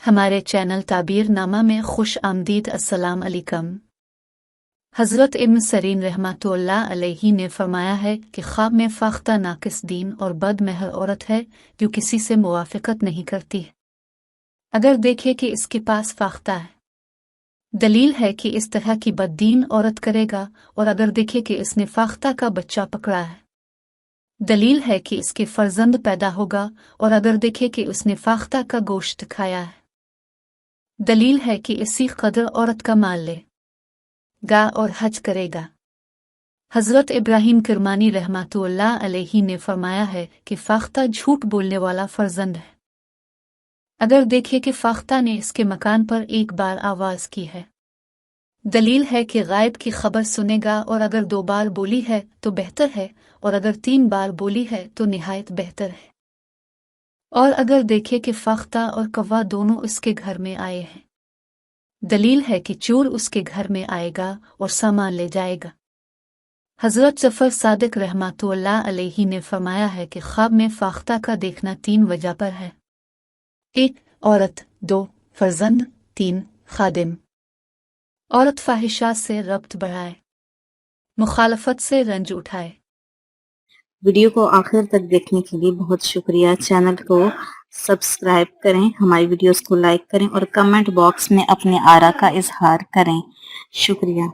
हमारे चैनल ताबीर नामा में खुश आमदीद। अस्सलाम अलैकुम। हज़रत इब्न सरीन रहमतुल्लाह अलैहि ने फरमाया है कि ख्वाब में फ़ाख्ता नाकिस दीन और बदमहर औरत है जो किसी से मुवाफ़क़त नहीं करती है। अगर देखे कि इसके पास फ़ाख्ता है, दलील है कि इस तरह की बददीन औरत करेगा, और अगर देखे कि इसने फ़ाख्ता का बच्चा पकड़ा है, दलील है कि इसके फर्जंद पैदा होगा, और अगर देखे कि उसने फ़ाख्ता का गोश्त खाया है, दलील है कि इसी कदर औरत का माल लेगा और हज करेगा। हज़रत इब्राहिम किरमानी रहमतुल्लाह अलैहि ने फरमाया है कि फ़ाख्ता झूठ बोलने वाला फर्जंद है। अगर देखे कि फ़ाख्ता ने इसके मकान पर एक बार आवाज़ की है, दलील है कि गायब की खबर सुनेगा, और अगर 2 बार बोली है तो बेहतर है, और अगर 3 बार बोली है तो निहायत बेहतर है। और अगर देखे कि फ़ाख्ता और कौवा दोनों उसके घर में आए हैं, दलील है कि चोर उसके घर में आएगा और सामान ले जाएगा। हज़रत जफ़र सादिक रहमतुल्लाह अलैहि ने फरमाया है कि ख्वाब में फ़ाख्ता का देखना 3 वजह पर है: 1 औरत, 2 फर्जंद, 3 खादिम। औरत फाहिशा से रब्त बढ़ाए, मुखालफत से रंज उठाए। वीडियो को आखिर तक देखने के लिए बहुत शुक्रिया। चैनल को सब्सक्राइब करें, हमारी वीडियोस को लाइक करें और कमेंट बॉक्स में अपने आरा का इजहार करें। शुक्रिया।